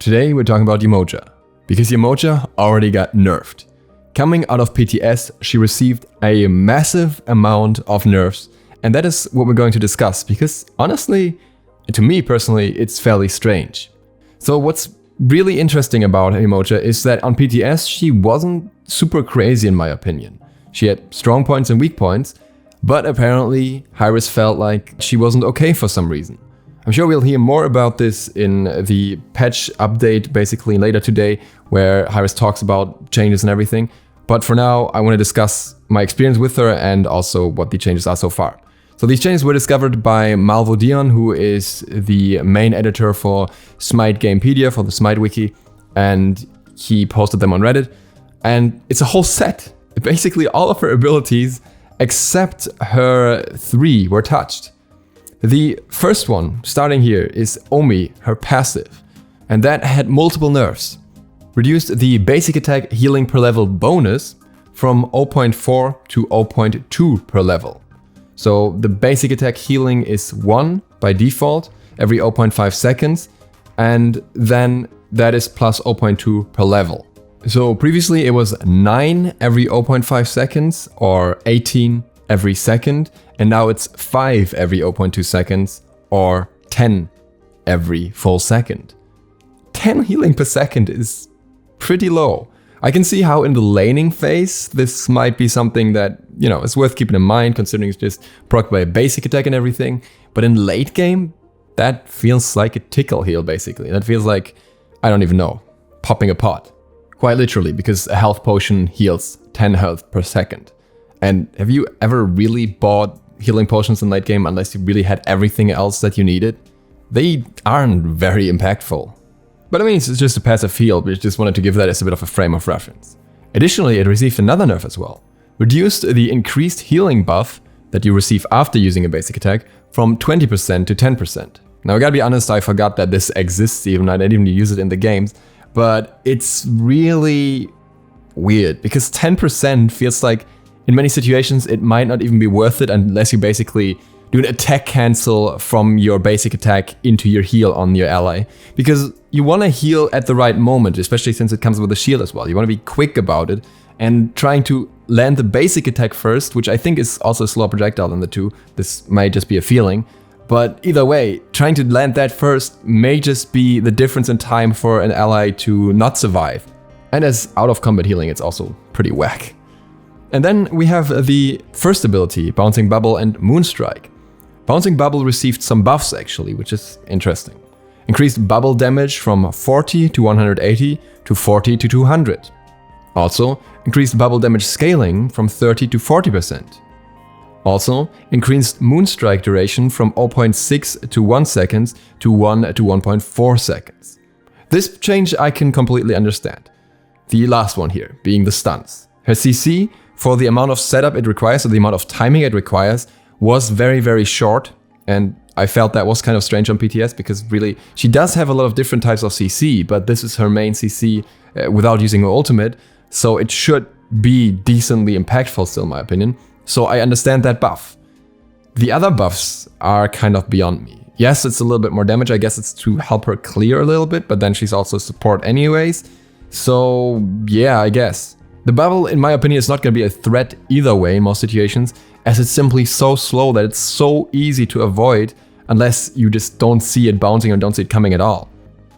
Today we're talking about Yemoja, because Yemoja already got nerfed. Coming out of PTS, she received a massive amount of nerfs, and that is what we're going to discuss, because honestly, to me personally, it's fairly strange. So what's really interesting about Yemoja is that on PTS she wasn't super crazy in my opinion. She had strong points and weak points, but apparently Hi-Rez felt like she wasn't okay for some reason. I'm sure we'll hear more about this in the patch update basically later today, where Hi-Rez talks about changes and everything. But for now, I want to discuss my experience with her and also what the changes are so far. So these changes were discovered by Malvodion, who is the main editor for SMITE Gamepedia, for the SMITE wiki, and he posted them on Reddit. And it's a whole set. Basically all of her abilities except her 3 were touched. The first one, starting here, is Omi, her passive, and that had multiple nerfs. Reduced the basic attack healing per level bonus from 0.4 to 0.2 per level. So the basic attack healing is 1 by default every 0.5 seconds, and then that is plus 0.2 per level. So previously it was 9 every 0.5 seconds or 18 every second, and now it's 5 every 0.2 seconds or 10 every full second. 10 healing per second is pretty low. I can see how in the laning phase this might be something that, you know, is worth keeping in mind considering it's just procced by a basic attack and everything, but in late game that feels like a tickle heal basically. That feels like, I don't even know, popping a pot. Quite literally, because a health potion heals 10 health per second. And have you ever really bought healing potions in late game unless you really had everything else that you needed? They aren't very impactful. But I mean, it's just a passive heal, but I just wanted to give that as a bit of a frame of reference. Additionally, it received another nerf as well. Reduced the increased healing buff that you receive after using a basic attack from 20% to 10%. Now I gotta be honest, I forgot that this exists even, I didn't even use it in the games, but it's really weird because 10% feels like in many situations it might not even be worth it unless you basically do an attack cancel from your basic attack into your heal on your ally. Because you want to heal at the right moment, especially since it comes with a shield as well. You want to be quick about it and trying to land the basic attack first, which I think is also a slower projectile than the two. This might just be a feeling. But either way, trying to land that first may just be the difference in time for an ally to not survive. And as out of combat healing, it's also pretty whack. And then we have the first ability, Bouncing Bubble and Moonstrike. Bouncing Bubble received some buffs actually, which is interesting. Increased bubble damage from 40 to 180 to 40 to 200. Also, increased bubble damage scaling from 30 to 40%. Also, increased Moonstrike duration from 0.6 to 1 seconds to 1 to 1.4 seconds. This change I can completely understand. The last one here, being the stuns. Her CC, for the amount of setup it requires, or the amount of timing it requires, was very, very short, and I felt that was kind of strange on PTS because really, she does have a lot of different types of CC, but this is her main CC without using her ultimate, so it should be decently impactful still in my opinion. So I understand that buff. The other buffs are kind of beyond me. Yes, it's a little bit more damage, I guess it's to help her clear a little bit, but then she's also support anyways. So yeah, I guess. The bubble, in my opinion, is not going to be a threat either way in most situations, as it's simply so slow that it's so easy to avoid unless you just don't see it bouncing or don't see it coming at all.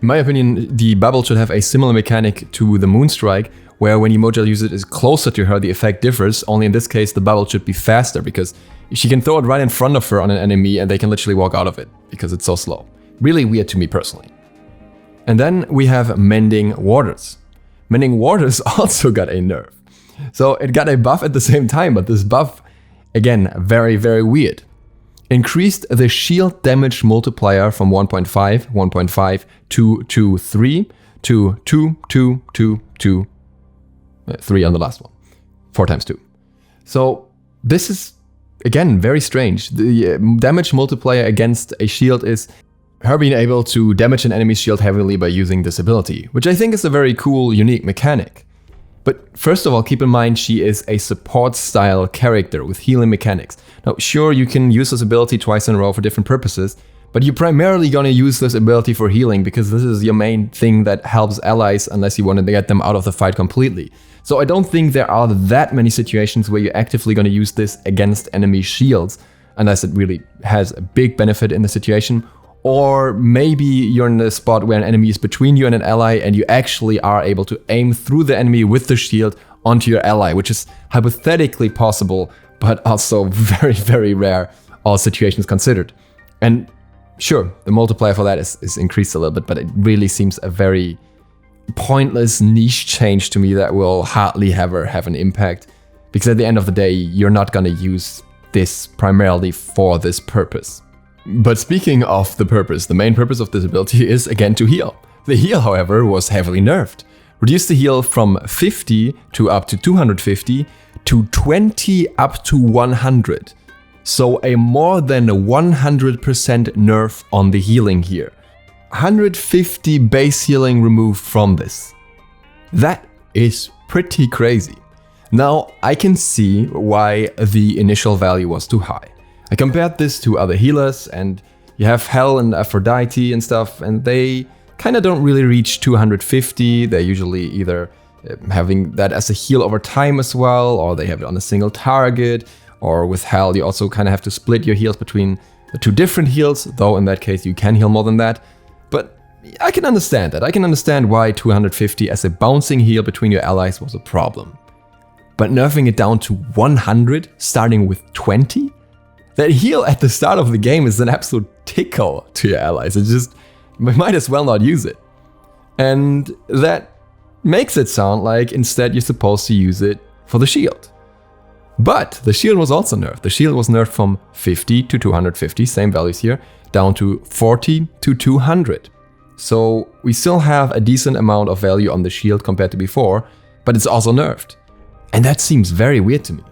In my opinion, the bubble should have a similar mechanic to the Moonstrike, where when Yemoja uses it is closer to her, the effect differs, only in this case the bubble should be faster because she can throw it right in front of her on an enemy and they can literally walk out of it because it's so slow. Really weird to me personally. And then we have Mending Waters. Mending Waters also got a nerf. So it got a buff at the same time, but this buff, again, very, very weird. Increased the shield damage multiplier from 1.5 to 3 to 2, 3 on the last one. 4 times 2. So this is, again, very strange. The damage multiplier against a shield is her being able to damage an enemy's shield heavily by using this ability, which I think is a very cool, unique mechanic. But first of all, keep in mind she is a support-style character with healing mechanics. Now, sure, you can use this ability twice in a row for different purposes, But you're primarily gonna use this ability for healing because this is your main thing that helps allies unless you want to get them out of the fight completely. So I don't think there are that many situations where you're actively gonna use this against enemy shields, unless it really has a big benefit in the situation. Or maybe you're in a spot where an enemy is between you and an ally and you actually are able to aim through the enemy with the shield onto your ally, which is hypothetically possible, but also very, very rare, all situations considered. And sure, the multiplier for that is increased a little bit, but it really seems a very pointless niche change to me that will hardly ever have an impact. Because at the end of the day, you're not gonna use this primarily for this purpose. But speaking of the purpose, the main purpose of this ability is again to heal. The heal, however, was heavily nerfed. Reduced the heal from 50 to up to 250 to 20 up to 100. So a more than 100% nerf on the healing here. 150 base healing removed from this. That is pretty crazy. Now I can see why the initial value was too high. I compared this to other healers, and you have Hel and Aphrodite and stuff, and they kind of don't really reach 250. They're usually either having that as a heal over time as well, or they have it on a single target, or with Hel you also kind of have to split your heals between the two different heals, though in that case you can heal more than that. But I can understand that. I can understand why 250 as a bouncing heal between your allies was a problem. But nerfing it down to 100, starting with 20? That heal at the start of the game is an absolute tickle to your allies. It's just, you might as well not use it. And that makes it sound like instead you're supposed to use it for the shield. But the shield was also nerfed. The shield was nerfed from 50 to 250, same values here, down to 40 to 200. So we still have a decent amount of value on the shield compared to before, but it's also nerfed. And that seems very weird to me.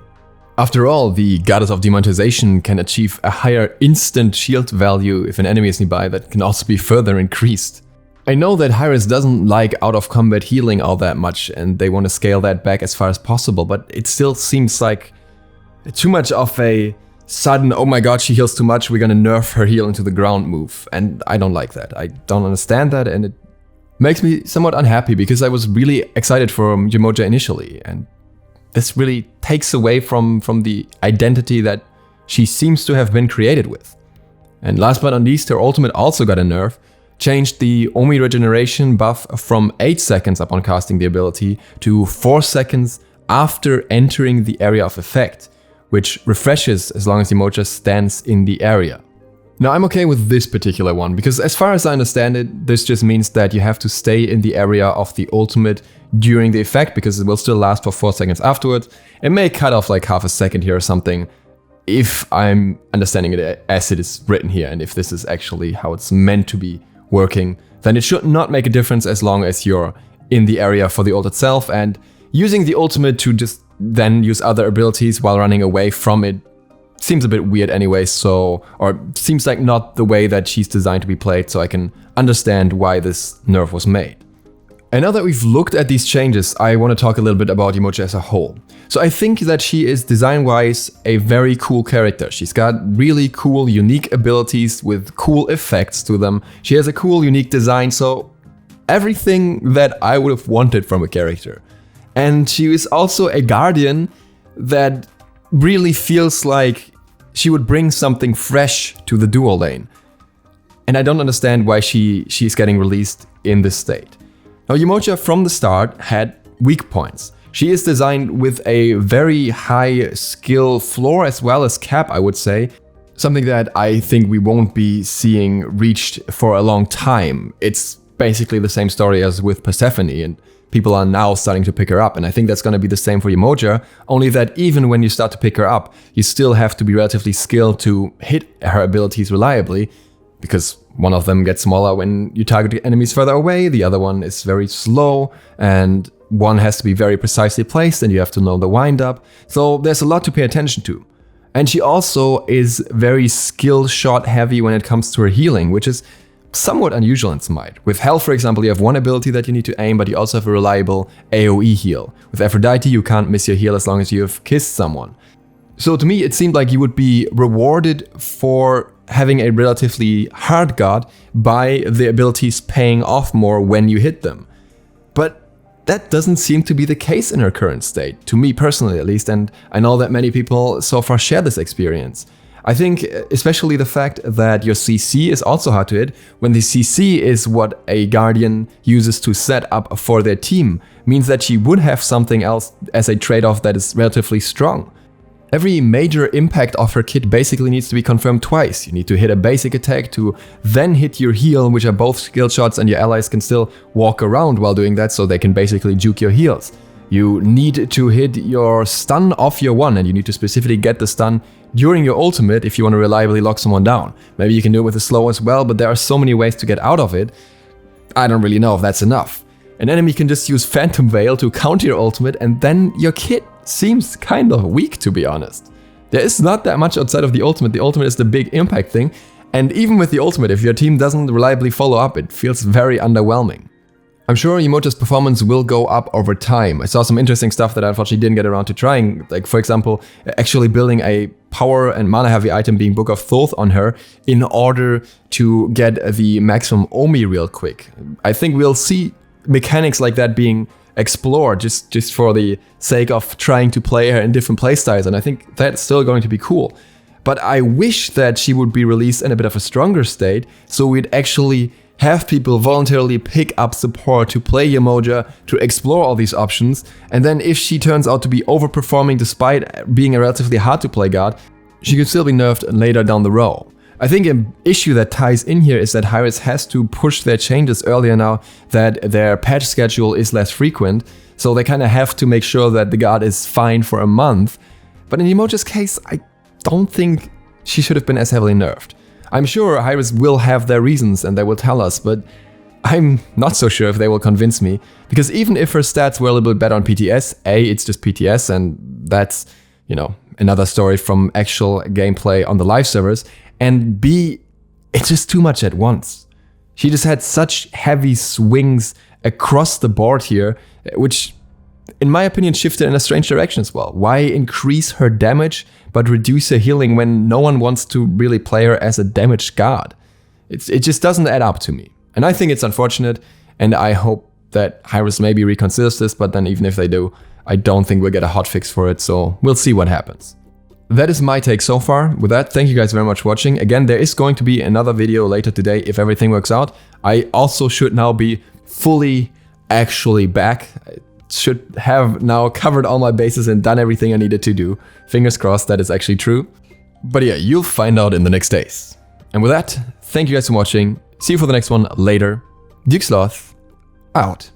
After all, the Goddess of Demonetization can achieve a higher instant shield value if an enemy is nearby that can also be further increased. I know that Hi-Rez doesn't like out of combat healing all that much and they want to scale that back as far as possible, but it still seems like too much of a sudden, oh my god, she heals too much, we're gonna nerf her heal into the ground move. And I don't like that. I don't understand that, and it makes me somewhat unhappy because I was really excited for Yemoja initially, and this really takes away from the identity that she seems to have been created with. And last but not least, her ultimate also got a nerf, changed the Omi regeneration buff from 8 seconds upon casting the ability to 4 seconds after entering the area of effect, which refreshes as long as Yemoja stands in the area. Now I'm okay with this particular one, because as far as I understand it, this just means that you have to stay in the area of the ultimate during the effect, because it will still last for 4 seconds afterwards. It may cut off like half a second here or something, if I'm understanding it as it is written here, and if this is actually how it's meant to be working, then it should not make a difference as long as you're in the area for the ult itself, and using the ultimate to just then use other abilities while running away from it seems a bit weird anyway, or seems like not the way that she's designed to be played, so I can understand why this nerf was made. And now that we've looked at these changes, I want to talk a little bit about Yemoja as a whole. So I think that she is design-wise a very cool character. She's got really cool, unique abilities with cool effects to them. She has a cool, unique design, so everything that I would have wanted from a character. And she is also a guardian that really feels like she would bring something fresh to the duo lane. And I don't understand why she's getting released in this state. Now Yemoja from the start had weak points. She is designed with a very high skill floor as well as cap, I would say. Something that I think we won't be seeing reached for a long time. It's basically the same story as with Persephone, and people are now starting to pick her up, and I think that's going to be the same for Yemoja, only that even when you start to pick her up, you still have to be relatively skilled to hit her abilities reliably, because one of them gets smaller when you target enemies further away, the other one is very slow, and one has to be very precisely placed, and you have to know the wind-up, so there's a lot to pay attention to. And she also is very skill shot heavy when it comes to her healing, which is somewhat unusual in Smite. With Hel, for example, you have one ability that you need to aim, but you also have a reliable AoE heal. With Aphrodite, you can't miss your heal as long as you have kissed someone. So to me, it seemed like you would be rewarded for having a relatively hard guard by the abilities paying off more when you hit them. But that doesn't seem to be the case in her current state, to me personally at least, and I know that many people so far share this experience. I think especially the fact that your CC is also hard to hit, when the CC is what a Guardian uses to set up for their team, means that she would have something else as a trade-off that is relatively strong. Every major impact of her kit basically needs to be confirmed twice. You need to hit a basic attack to then hit your heal, which are both skill shots, and your allies can still walk around while doing that, so they can basically juke your heals. You need to hit your stun off your 1, and you need to specifically get the stun during your ultimate if you want to reliably lock someone down. Maybe you can do it with a slow as well, but there are so many ways to get out of it. I don't really know if that's enough. An enemy can just use Phantom Veil to counter your ultimate, and then your kit seems kind of weak, to be honest. There is not that much outside of the ultimate. The ultimate is the big impact thing, and even with the ultimate, if your team doesn't reliably follow up, it feels very underwhelming. I'm sure Yemoja's performance will go up over time. I saw some interesting stuff that I unfortunately didn't get around to trying, like for example, actually building a power and mana heavy item being Book of Thoth on her in order to get the maximum Omi real quick. I think we'll see mechanics like that being explored just for the sake of trying to play her in different playstyles, and I think that's still going to be cool. But I wish that she would be released in a bit of a stronger state, so we'd actually have people voluntarily pick up support to play Yemoja, to explore all these options, and then if she turns out to be overperforming despite being a relatively hard to play guard, she could still be nerfed later down the road. I think an issue that ties in here is that Hi-Rez has to push their changes earlier now that their patch schedule is less frequent, so they kind of have to make sure that the guard is fine for a month. But in Yemoja's case, I don't think she should have been as heavily nerfed. I'm sure Hi-Rez will have their reasons and they will tell us, but I'm not so sure if they will convince me, because even if her stats were a little bit better on PTS, A, it's just PTS, and that's, you know, another story from actual gameplay on the live servers, and B, it's just too much at once. She just had such heavy swings across the board here, which in my opinion shifted in a strange direction as well. Why increase her damage but reduce her healing when no one wants to really play her as a damaged guard? It just doesn't add up to me. And I think it's unfortunate, and I hope that Hi-Rez maybe reconsiders this, but then even if they do, I don't think we'll get a hotfix for it, so we'll see what happens. That is my take so far. With that, thank you guys very much for watching. Again, there is going to be another video later today if everything works out. I also should now be fully actually back. I should have now covered all my bases and done everything I needed to do. Fingers crossed that is actually true. But yeah, you'll find out in the next days. And with that, thank you guys for watching. See you for the next one later. DukeSloth, out.